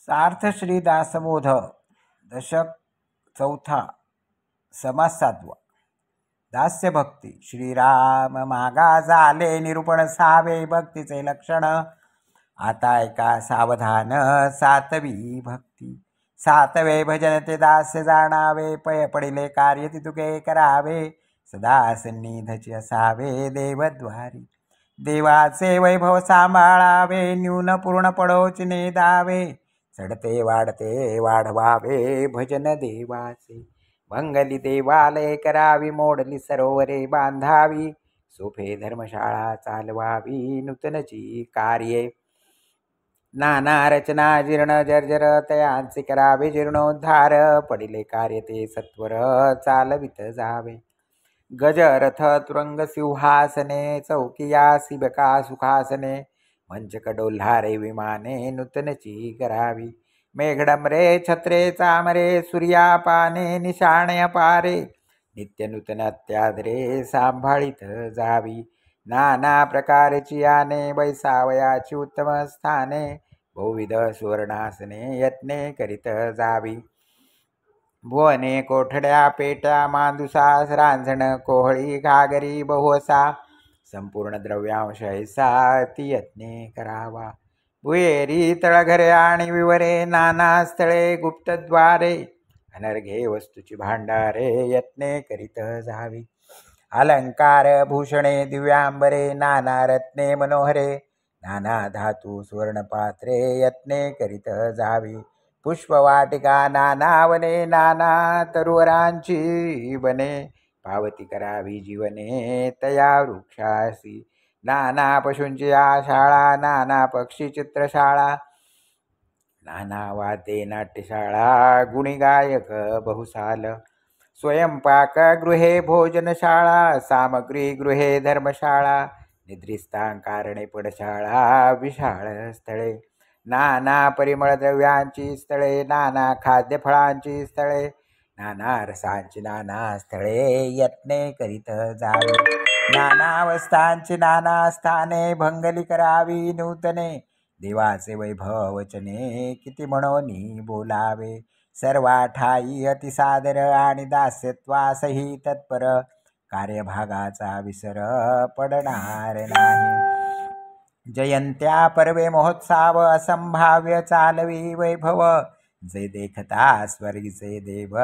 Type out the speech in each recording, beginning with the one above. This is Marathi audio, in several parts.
सार्थ श्री दासबोध दशक चौथा समास 7वा. दास्य भक्ती. श्रीराम मागा झाले निरूपण सावे भक्तीचे लक्षण. आता ऐका सावधान सातवी भक्ती. सातवे भजन ते दास्य जाणावे. पय पडिले कार्य तितुके करावे. सदा सन्निधची असावे देवद्वारी. देवाचे वैभव सांभाळावे. न्यून पूर्ण पडोच नेदावे. चढते वाढते वाढवावे भजन देवाचे. मंगली देवालय करावी. मोडली सरोवरे बांधावी. सोफे धर्मशाळा चालवावी. नूतनची कार्ये नाना रचना जीर्ण जर्जर तयांचे करावे जीर्णोद्धार. पडिले कार्य ते सत्वर चालवित जावे. गजरथ तुरंग सिंहासने चौकिया सिबका सुखासने. मंचक डोल्हारे विमाने नूतनची करावी. मेघडमरे छत्रे चामरे सूर्या पाने निशाणे अपारे. नित्य नूतन अत्यादरे सांभाळीत जावी. नाना प्रकारची याने बैसावयाची उत्तम स्थाने. बहुविध सुवर्णासने यत्ने करीत जावी. भुवने कोठड्या पेट्या मांदुसास रांझण कोहळी घागरी बहुअसा. संपूर्ण द्रव्यांश ऐसा ती यत्ने करावा. भुयेरी तळघरे आणि विवरे नाना स्थळे गुप्तद्वारे. अनर्घे वस्तूची भांडारे यत्ने करीत जावी. अलंकार भूषणे दिव्यांबरे नाना रत्ने मनोहरे. नाना धातू सुवर्णपात्रे यत्ने करीत जावी. पुष्पवाटिका नाना वने नाना तरुवरांची बने. पावती करावी जीवने तया वृक्षासी. नाना पशूंची आशाळा नाना पक्षी चित्रशाळा. नाना वाद्ये नाट्यशाळा गुणीगायक बहुसाल. स्वयंपाक गृहे भोजनशाळा सामग्री गृहे धर्मशाळा. निद्रिस्तान कारणे पडशाळा विशाळ स्थळे. नाना परिमळ द्रव्यांची स्थळे नाना खाद्यफळांची स्थळे. नाना रसांची नाना स्थळे यत्ने करीत जावे. नाना अवस्थांची नाना स्थाने भंगली करावी नूतने. देवाचे वैभव वचने किती म्हणून बोलावे. सर्वा ठाई अतिसादर आणि दास्यत्वासही तत्पर. कार्यभागाचा विसर पडणार नाही. जयंत्या पर्वे महोत्साव असंभाव्य चालवी वैभव. जे देखता स्वर्गीचे देव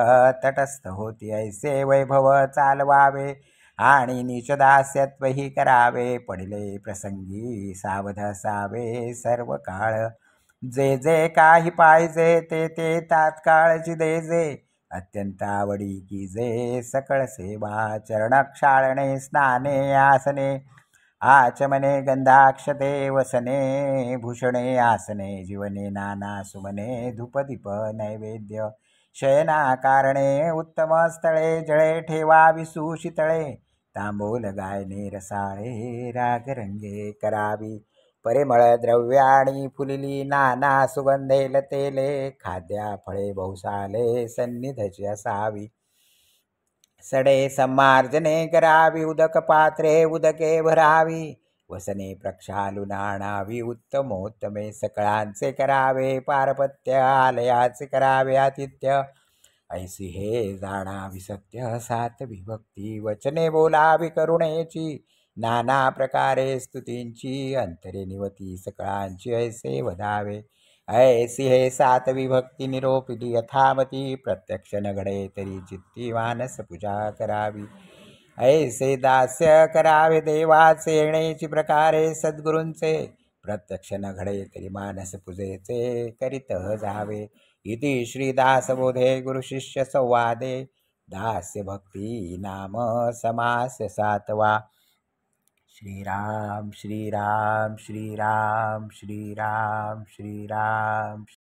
तटस्थ होती ऐसे वैभव चालवावे. आणि नीचदास्यत्वही करावे. पडिले प्रसंगी सावध असावे सर्व काळ. जे जे काही पाहिजे ते ते तात्काळची देजे. अत्यंत आवडी की जे सकळ सेवा. चरणक्षाळणे स्नाने आसने. आचमने गंधाक्षते वसने. भूषणे आसने जीवने नाना सुमने. धूपदीप नैवेद्य शयना कारणे उत्तम स्थळे. जळे ठेवावी सुशीतळे. तांबूल गायने रसाळे रागरंगे करावी. परिमळ द्रव्याणी फुलिली नाना सुगंधे लतेले. खाद्या फळे बहुसाले सन्निधची असावी. सडे सम्मार्जने करावी. उदक पात्रे उदके भरावी. वसने प्रक्षालून आणावी. उत्तमोत्तमे सकळांचे करावे. पारपत्य आलयाचे करावे आतिथ्य. ऐसी हे जाणावी सत्य सातवी भक्ती. वचने बोलावी करुणेची नाना प्रकारे स्तुतींची. अंतरे निवती सकळांची ऐसे वदावे. ऐसी हे सातवी भक्ती निरोपिली यथामती. प्रत्यक्ष न घडे तरी चित्ती मानस पूजा करावी. ऐसे दास्य करावे देवाचे येण्याची प्रकारे सद्गुरूंचे. प्रत्यक्ष न घडे तरी मानस पूजेचे करीत जावे. इति श्रीदासबोधे गुरुशिष्य संवादे दास्य भक्ती नाम समास 7वा. श्रीराम श्रीराम श्रीराम श्रीराम श्रीराम.